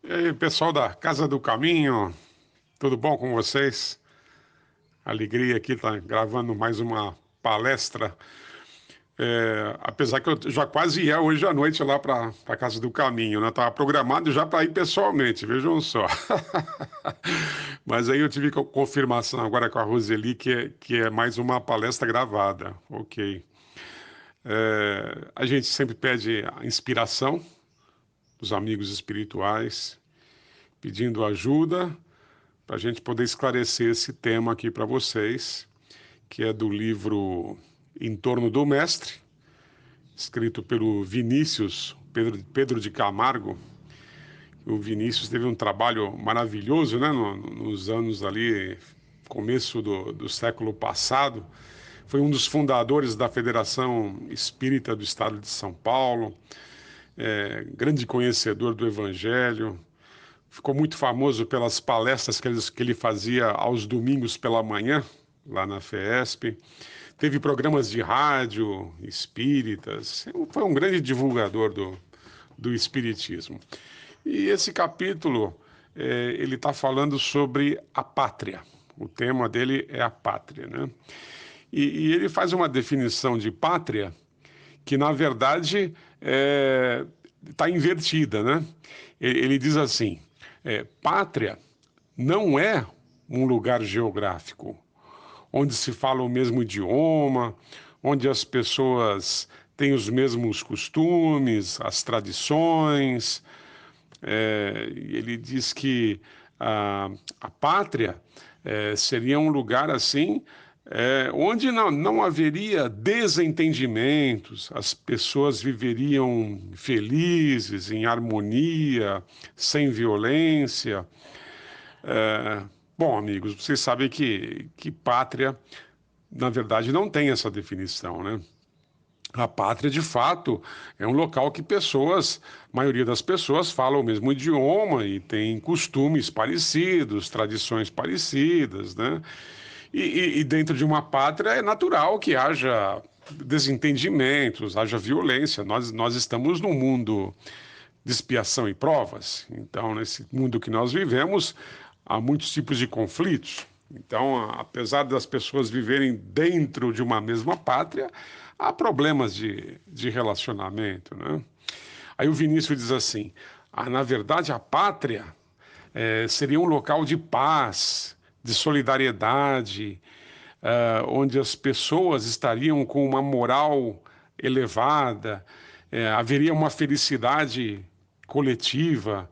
E aí, pessoal da Casa do Caminho, tudo bom com vocês? Alegria aqui, tá gravando mais uma palestra. Apesar que eu já quase ia hoje à noite lá para a Casa do Caminho, né? Estava programado já para ir pessoalmente, vejam só. Mas aí eu tive confirmação agora com a Roseli que é mais uma palestra gravada. Ok. A gente sempre pede a inspiração dos amigos espirituais, pedindo ajuda para a gente poder esclarecer esse tema aqui para vocês, que é do livro Em Torno do Mestre, escrito pelo Vinícius Pedro de Camargo. O Vinícius teve um trabalho maravilhoso, né, nos anos ali, começo do século passado. Foi um dos fundadores da Federação Espírita do Estado de São Paulo, grande conhecedor do Evangelho. Ficou muito famoso pelas palestras que ele fazia aos domingos pela manhã, lá na FESP. Teve programas de rádio espíritas. Foi um grande divulgador do espiritismo. E esse capítulo, ele está falando sobre a pátria. O tema dele é a pátria, né? E ele faz uma definição de pátria que, na verdade, está invertida, né? Ele diz assim: pátria não é um lugar geográfico onde se fala o mesmo idioma, onde as pessoas têm os mesmos costumes, as tradições. Ele diz que a pátria seria um lugar assim onde não haveria desentendimentos, as pessoas viveriam felizes, em harmonia, sem violência. Bom, amigos, vocês sabem que pátria, na verdade, não tem essa definição, né? A pátria, de fato, é um local que a maioria das pessoas fala o mesmo idioma e tem costumes parecidos, tradições parecidas, né? E dentro de uma pátria é natural que haja desentendimentos, haja violência. Nós estamos num mundo de expiação e provas. Então, nesse mundo que nós vivemos, há muitos tipos de conflitos. Então, apesar das pessoas viverem dentro de uma mesma pátria, há problemas de relacionamento, né? Aí o Vinícius diz assim: na verdade, a pátria seria um local de paz, de solidariedade, onde as pessoas estariam com uma moral elevada, haveria uma felicidade coletiva,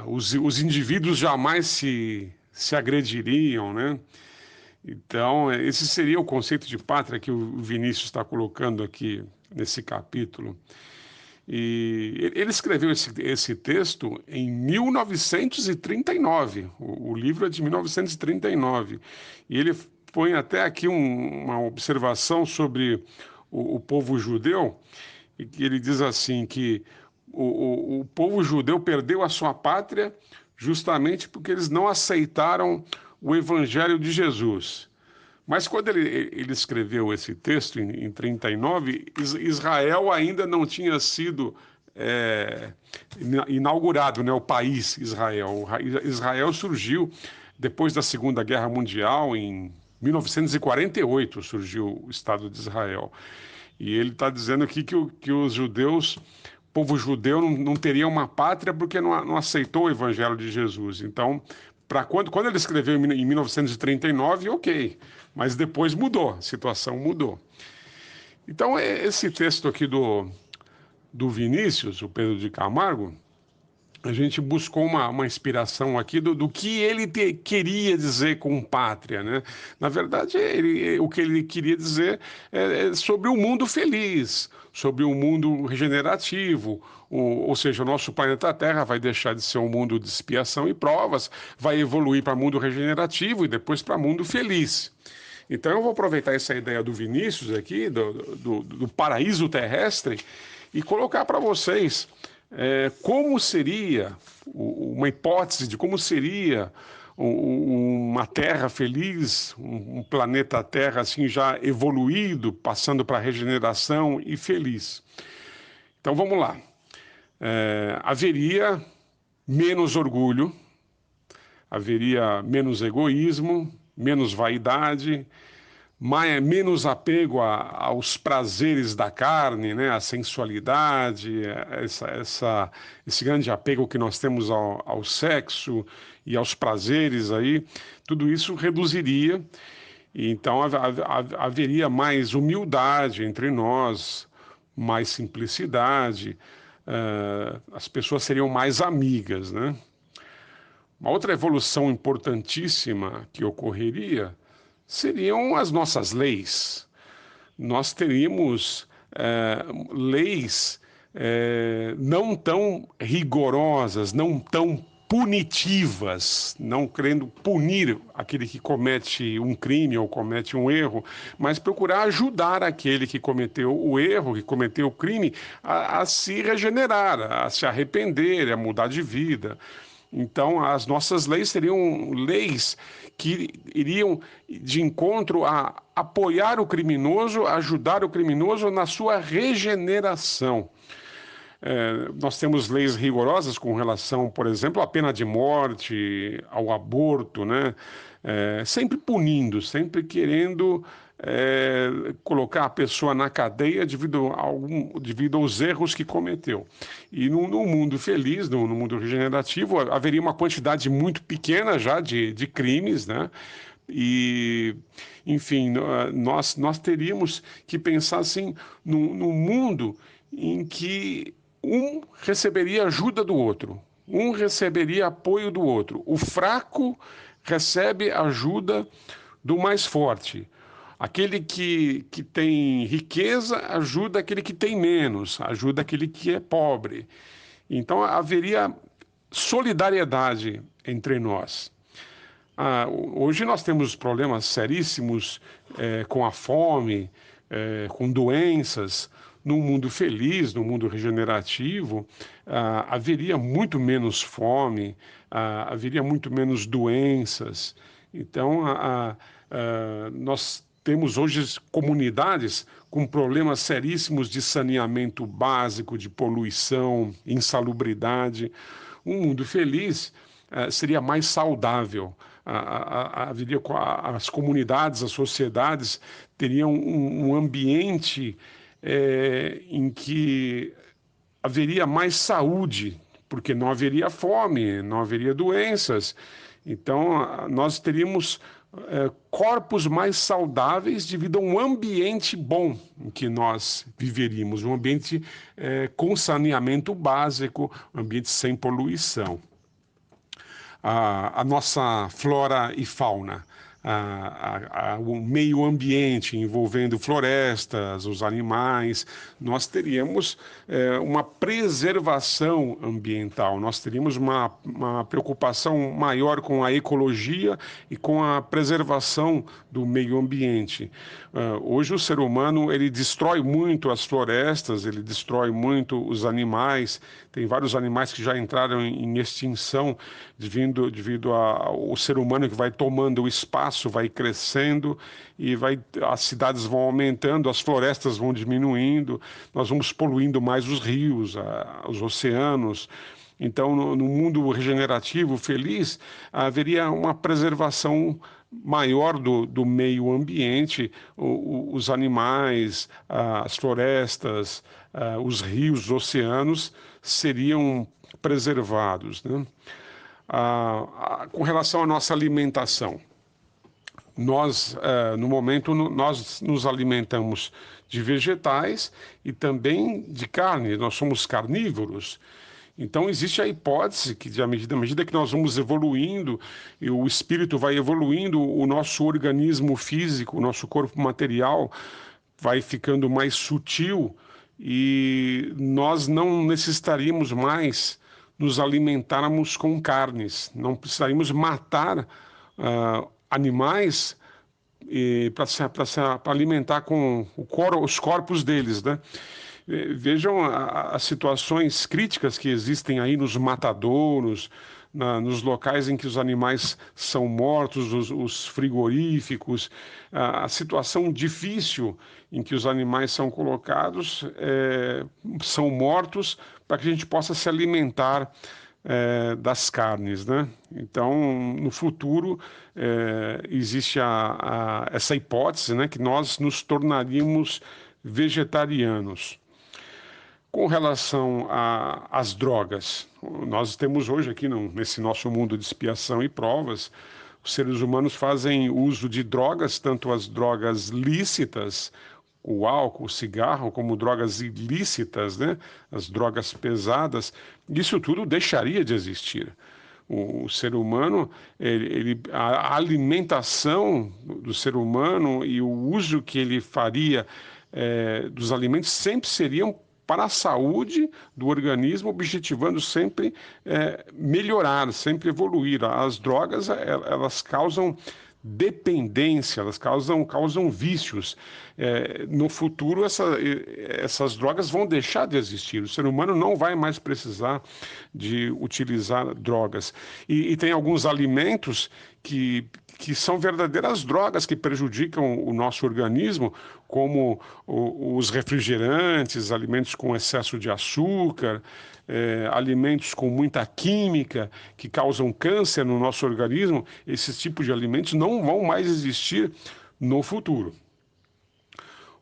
os indivíduos jamais se agrediriam, né? Então, esse seria o conceito de pátria que o Vinícius está colocando aqui nesse capítulo. E ele escreveu esse texto em 1939. O livro é de 1939. E ele põe até aqui uma observação sobre o povo judeu, e que ele diz assim que o povo judeu perdeu a sua pátria justamente porque eles não aceitaram o Evangelho de Jesus. Mas quando ele escreveu esse texto em 39, Israel ainda não tinha sido inaugurado, né, o país Israel. Israel surgiu depois da Segunda Guerra Mundial, em 1948 surgiu o Estado de Israel. E ele está dizendo aqui que os judeus, o povo judeu não teria uma pátria porque não aceitou o Evangelho de Jesus. Então, quando ele escreveu em 1939, ok, mas depois mudou, a situação mudou. Então, esse texto aqui do Vinícius, o Pedro de Camargo, a gente buscou uma inspiração aqui do que ele queria dizer com pátria, né? Na verdade, o que ele queria dizer é sobre um mundo feliz, sobre um mundo regenerativo, ou seja, o nosso planeta Terra vai deixar de ser um mundo de expiação e provas, vai evoluir para mundo regenerativo e depois para mundo feliz. Então eu vou aproveitar essa ideia do Vinícius aqui, do paraíso terrestre, e colocar para vocês como seria, uma hipótese de como seria uma Terra feliz, um planeta Terra assim já evoluído, passando para a regeneração e feliz. Então vamos lá. Haveria menos orgulho, haveria menos egoísmo, menos vaidade, menos apego aos prazeres da carne, né? A sensualidade, esse grande apego que nós temos ao sexo e aos prazeres aí, tudo isso reduziria, e então haveria mais humildade entre nós, mais simplicidade, as pessoas seriam mais amigas, né? Uma outra evolução importantíssima que ocorreria seriam as nossas leis. Nós teríamos leis não tão rigorosas, não tão punitivas, não querendo punir aquele que comete um crime ou comete um erro, mas procurar ajudar aquele que cometeu o erro, que cometeu o crime, a se regenerar, a se arrepender, a mudar de vida. Então, as nossas leis seriam leis que iriam de encontro a apoiar o criminoso, ajudar o criminoso na sua regeneração. Nós temos leis rigorosas com relação, por exemplo, à pena de morte, ao aborto, né? Sempre punindo, sempre querendo colocar a pessoa na cadeia devido aos erros que cometeu. E no mundo feliz, no mundo regenerativo, haveria uma quantidade muito pequena já de crimes, né? E, enfim, nós teríamos que pensar assim, num mundo em que um receberia ajuda do outro, um receberia apoio do outro. O fraco recebe ajuda do mais forte. Aquele que tem riqueza ajuda aquele que tem menos, ajuda aquele que é pobre. Então haveria solidariedade entre nós. Hoje nós temos problemas seríssimos com a fome, com doenças. Num mundo feliz, num mundo regenerativo, haveria muito menos fome, haveria muito menos doenças. Então, nós temos hoje comunidades com problemas seríssimos de saneamento básico, de poluição, insalubridade. Um mundo feliz seria mais saudável. As comunidades, as sociedades teriam um ambiente em que haveria mais saúde, porque não haveria fome, não haveria doenças. Então, nós teríamos corpos mais saudáveis devido a um ambiente bom em que nós viveríamos, um ambiente com saneamento básico, um ambiente sem poluição. A nossa flora e fauna, o meio ambiente envolvendo florestas, os animais, nós teríamos uma preservação ambiental, nós teríamos uma preocupação maior com a ecologia e com a preservação do meio ambiente. Hoje o ser humano ele destrói muito as florestas, ele destrói muito os animais, tem vários animais que já entraram em extinção devido ao ser humano que vai tomando o espaço, vai crescendo e as cidades vão aumentando, as florestas vão diminuindo, nós vamos poluindo mais os rios, os oceanos. Então, no mundo regenerativo, feliz, haveria uma preservação maior do meio ambiente, os animais, as florestas, os rios, os oceanos seriam preservados, né? Com relação à nossa alimentação, nós, no momento, nós nos alimentamos de vegetais e também de carne, nós somos carnívoros. Então, existe a hipótese que, à medida que nós vamos evoluindo, e o espírito vai evoluindo, o nosso organismo físico, o nosso corpo material vai ficando mais sutil e nós não necessitaríamos mais nos alimentarmos com carnes, não precisaríamos matar animais para alimentar com os corpos deles, né? Vejam as situações críticas que existem aí nos matadouros, nos locais em que os animais são mortos, os frigoríficos, a situação difícil em que os animais são colocados, são mortos para que a gente possa se alimentar das carnes, né? Então, no futuro, existe essa hipótese, né, que nós nos tornaríamos vegetarianos. Com relação às drogas, nós temos hoje aqui nesse nosso mundo de expiação e provas, os seres humanos fazem uso de drogas, tanto as drogas lícitas, o álcool, o cigarro, como drogas ilícitas, né? As drogas pesadas. Isso tudo deixaria de existir. O ser humano, a alimentação do ser humano e o uso que ele faria dos alimentos sempre seriam para a saúde do organismo, objetivando sempre melhorar, sempre evoluir. As drogas, elas causam dependência, elas causam vícios. No futuro, essas drogas vão deixar de existir. O ser humano não vai mais precisar de utilizar drogas. E tem alguns alimentos que são verdadeiras drogas que prejudicam o nosso organismo, como os refrigerantes, alimentos com excesso de açúcar, alimentos com muita química que causam câncer no nosso organismo. Esses tipos de alimentos não vão mais existir no futuro.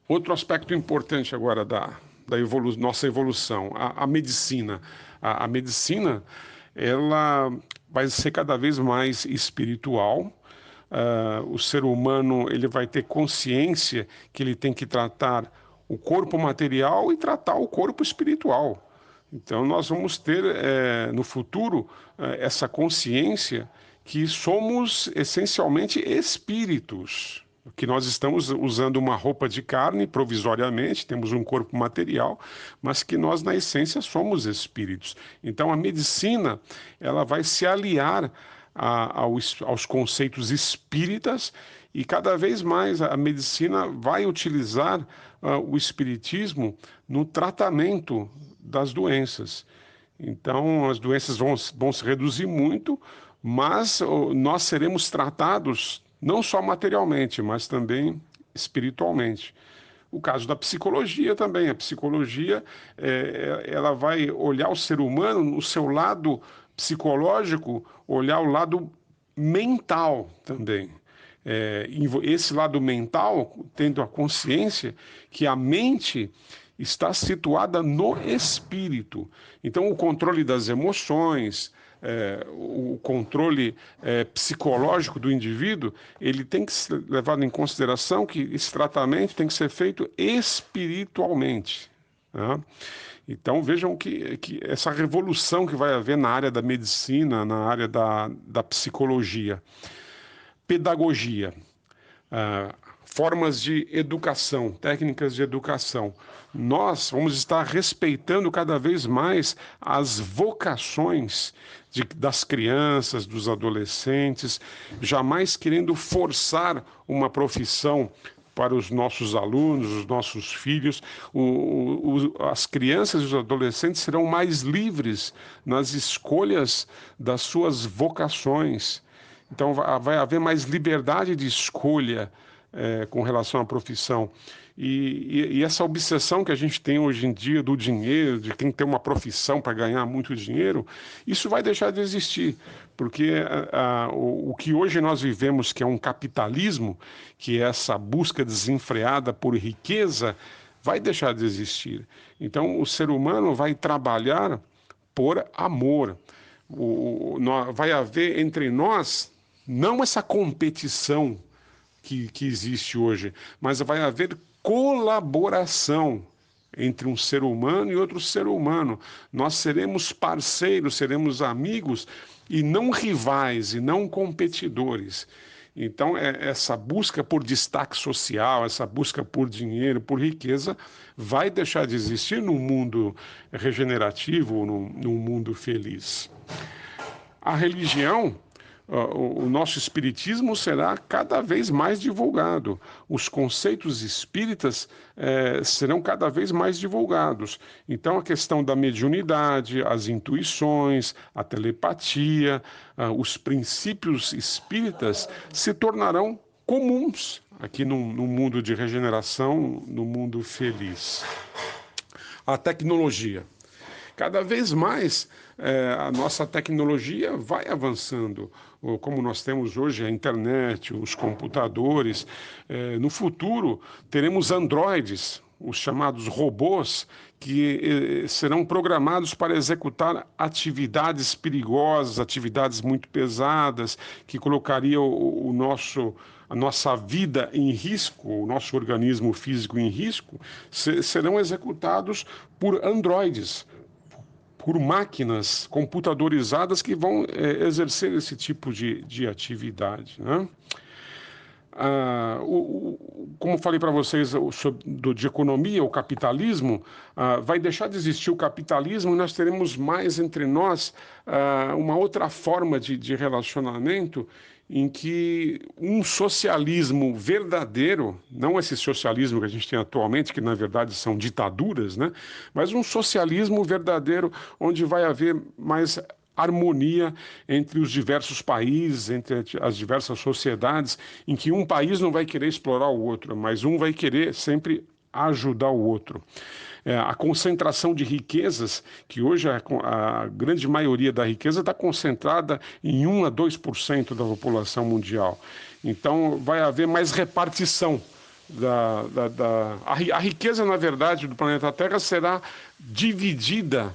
Outro aspecto importante agora da nossa evolução, a medicina. A medicina, ela vai ser cada vez mais espiritual. O ser humano, ele vai ter consciência que ele tem que tratar o corpo material e tratar o corpo espiritual. Então, nós vamos ter no futuro essa consciência que somos essencialmente espíritos, que nós estamos usando uma roupa de carne provisoriamente, temos um corpo material, mas que nós, na essência, somos espíritos. Então, a medicina, ela vai se aliar aos conceitos espíritas e cada vez mais a medicina vai utilizar o espiritismo no tratamento das doenças. Então, as doenças vão se reduzir muito, mas nós seremos tratados não só materialmente, mas também espiritualmente. O caso da psicologia também. A psicologia, ela vai olhar o ser humano no seu lado psicológico, olhar o lado mental também. Esse lado mental, tendo a consciência que a mente está situada no espírito. Então, o controle das emoções, o controle psicológico do indivíduo, ele tem que ser levado em consideração que esse tratamento tem que ser feito espiritualmente, né? Então, vejam que essa revolução que vai haver na área da medicina, na área da psicologia. Pedagogia, formas de educação, técnicas de educação. Nós vamos estar respeitando cada vez mais as vocações das crianças, dos adolescentes, jamais querendo forçar uma profissão para os nossos alunos, os nossos filhos. As crianças e os adolescentes serão mais livres nas escolhas das suas vocações. Então, vai haver mais liberdade de escolha com relação à profissão. E essa obsessão que a gente tem hoje em dia do dinheiro, de quem tem uma profissão para ganhar muito dinheiro, isso vai deixar de existir, porque o que hoje nós vivemos, que é um capitalismo, que é essa busca desenfreada por riqueza, vai deixar de existir. Então, o ser humano vai trabalhar por amor. Vai haver entre nós não essa competição que existe hoje, mas vai haver colaboração entre um ser humano e outro ser humano. Nós seremos parceiros, seremos amigos e não rivais e não competidores. Então, essa busca por destaque social, essa busca por dinheiro, por riqueza, vai deixar de existir num mundo regenerativo, num mundo feliz. A religião, o nosso espiritismo será cada vez mais divulgado. Os conceitos espíritas serão cada vez mais divulgados. Então, a questão da mediunidade, as intuições, a telepatia, os princípios espíritas se tornarão comuns aqui no mundo de regeneração, no mundo feliz. A tecnologia. Cada vez mais a nossa tecnologia vai avançando, como nós temos hoje a internet, os computadores. No futuro, teremos androides, os chamados robôs, que serão programados para executar atividades perigosas, atividades muito pesadas, que colocariam a nossa vida em risco, o nosso organismo físico em risco, serão executados por androides, por máquinas computadorizadas que vão exercer esse tipo de atividade, né? Como falei para vocês de economia, o capitalismo, vai deixar de existir o capitalismo e nós teremos mais entre nós uma outra forma de relacionamento em que um socialismo verdadeiro, não esse socialismo que a gente tem atualmente, que na verdade são ditaduras, né? Mas um socialismo verdadeiro onde vai haver mais harmonia entre os diversos países, entre as diversas sociedades, em que um país não vai querer explorar o outro, mas um vai querer sempre ajudar o outro. A concentração de riquezas, que hoje a grande maioria da riqueza está concentrada em 1 a 2% da população mundial. Então, vai haver mais repartição. A riqueza, na verdade, do planeta Terra será dividida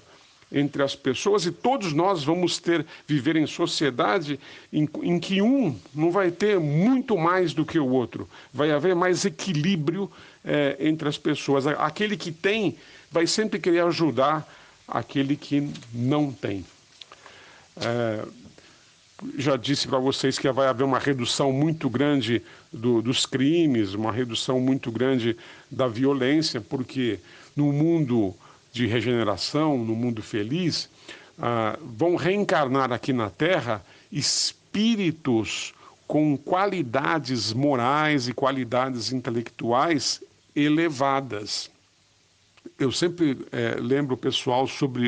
entre as pessoas e todos nós vamos viver em sociedade em que um não vai ter muito mais do que o outro. Vai haver mais equilíbrio entre as pessoas. Aquele que tem vai sempre querer ajudar aquele que não tem. Já disse para vocês que vai haver uma redução muito grande dos crimes, uma redução muito grande da violência, porque no mundo de regeneração, no mundo feliz, vão reencarnar aqui na Terra espíritos com qualidades morais e qualidades intelectuais elevadas. Eu sempre lembro o pessoal sobre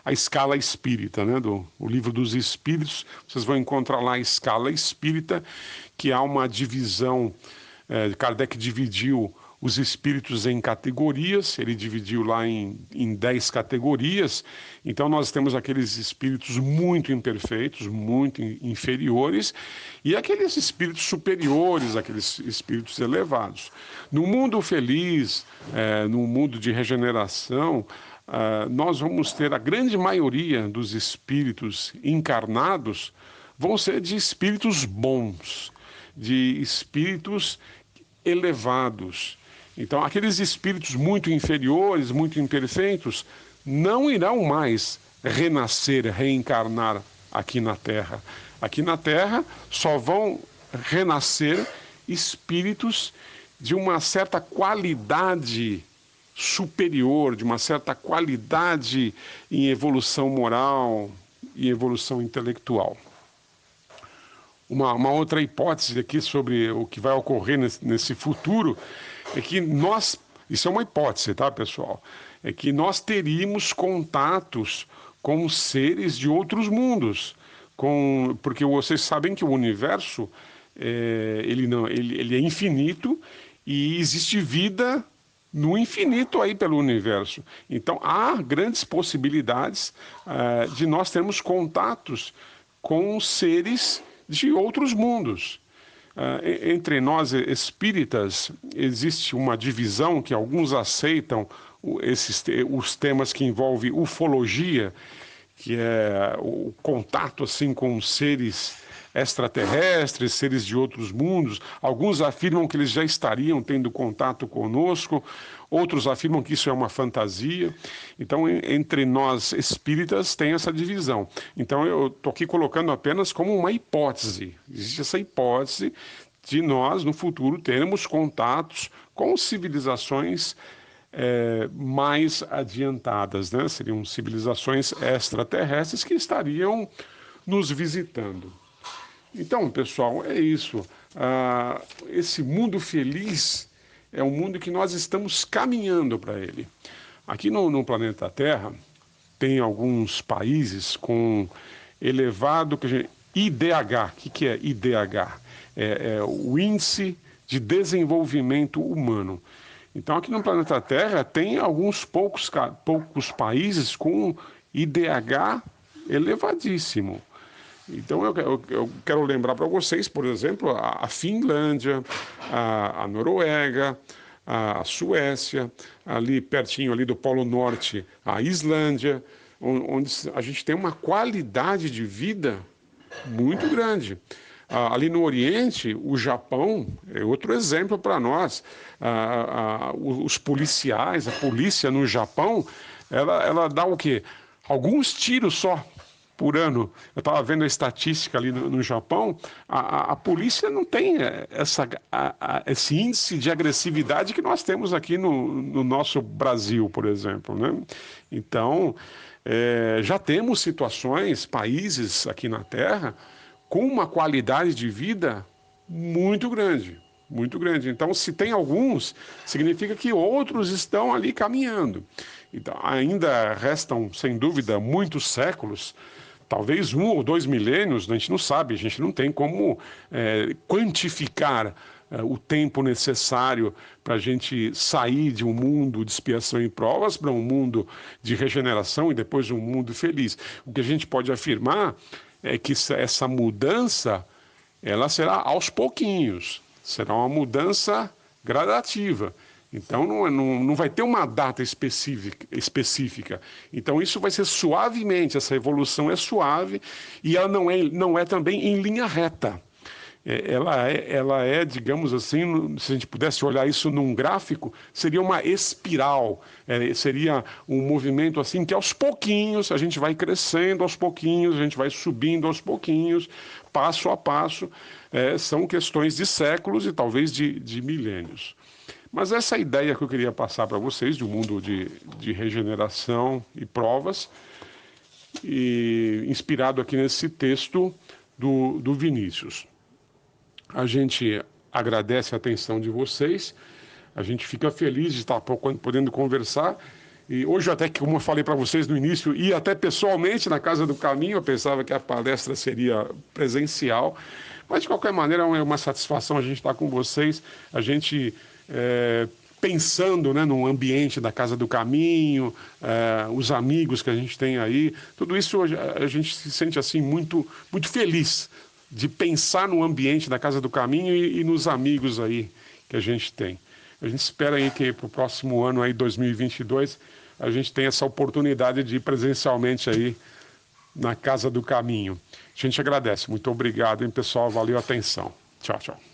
a escala espírita, né, o livro dos espíritos. Vocês vão encontrar lá a escala espírita, que há uma divisão. Kardec dividiu os espíritos em categorias, ele dividiu lá em 10 categorias. Então nós temos aqueles espíritos muito imperfeitos, muito inferiores, e aqueles espíritos superiores, aqueles espíritos elevados. No mundo feliz, no mundo de regeneração, nós vamos ter a grande maioria dos espíritos encarnados vão ser de espíritos bons, de espíritos elevados. Então, aqueles espíritos muito inferiores, muito imperfeitos, não irão mais renascer, reencarnar aqui na Terra. Aqui na Terra só vão renascer espíritos de uma certa qualidade superior, de uma certa qualidade em evolução moral e evolução intelectual. Uma outra hipótese aqui sobre o que vai ocorrer nesse futuro é que nós, isso é uma hipótese, tá, pessoal? É que nós teríamos contatos com seres de outros mundos, porque vocês sabem que o universo ele é infinito e existe vida no infinito aí pelo universo. Então há grandes possibilidades de nós termos contatos com seres de outros mundos. Entre nós espíritas existe uma divisão que alguns aceitam os temas que envolvem ufologia, que é o contato assim com seres extraterrestres, seres de outros mundos. Alguns afirmam que eles já estariam tendo contato conosco, outros afirmam que isso é uma fantasia. Então, entre nós espíritas tem essa divisão. Então, eu estou aqui colocando apenas como uma hipótese. Existe essa hipótese de nós, no futuro, termos contatos com civilizações mais adiantadas, né? Seriam civilizações extraterrestres que estariam nos visitando. Então, pessoal, é isso. Esse mundo feliz é um mundo que nós estamos caminhando para ele. Aqui no planeta Terra, tem alguns países com elevado IDH. O que é IDH? É o Índice de Desenvolvimento Humano. Então, aqui no planeta Terra, tem alguns poucos países com IDH elevadíssimo. Então, eu quero lembrar para vocês, por exemplo, a Finlândia, a Noruega, a Suécia, ali pertinho ali do Polo Norte, a Islândia, onde a gente tem uma qualidade de vida muito grande. Ali no Oriente, o Japão é outro exemplo para nós. Os policiais, a polícia no Japão, ela dá o quê? Alguns tiros só por ano. Eu estava vendo a estatística ali no Japão, a polícia não tem esse índice de agressividade que nós temos aqui no nosso Brasil, por exemplo, né? Então, já temos situações, países aqui na Terra, com uma qualidade de vida muito grande, muito grande. Então, se tem alguns, significa que outros estão ali caminhando. Então, ainda restam, sem dúvida, muitos séculos, talvez 1 ou 2 milênios, a gente não sabe, a gente não tem como quantificar o tempo necessário para a gente sair de um mundo de expiação e provas para um mundo de regeneração e depois um mundo feliz. O que a gente pode afirmar é que essa mudança, ela será aos pouquinhos, será uma mudança gradativa. Então não vai ter uma data específica. Então isso vai ser suavemente, essa evolução é suave e ela não é também em linha reta. Ela é, digamos assim, se a gente pudesse olhar isso num gráfico, seria uma espiral, seria um movimento assim que aos pouquinhos a gente vai crescendo, aos pouquinhos a gente vai subindo aos pouquinhos, passo a passo. São questões de séculos e talvez de milênios. Mas essa ideia que eu queria passar para vocês de um mundo de regeneração e provas, e inspirado aqui nesse texto do Vinícius. A gente agradece a atenção de vocês, a gente fica feliz de estar podendo conversar. E hoje até que, como eu falei para vocês no início, ia até pessoalmente na Casa do Caminho, eu pensava que a palestra seria presencial, mas de qualquer maneira é uma satisfação a gente estar com vocês, a gente pensando, né, no ambiente da Casa do Caminho, os amigos que a gente tem aí, tudo isso a gente se sente assim muito, muito feliz de pensar no ambiente da Casa do Caminho e nos amigos aí que a gente tem. A gente espera aí que para o próximo ano, aí, 2022, a gente tenha essa oportunidade de ir presencialmente aí na Casa do Caminho. A gente agradece. Muito obrigado, hein, pessoal? Valeu a atenção. Tchau, tchau.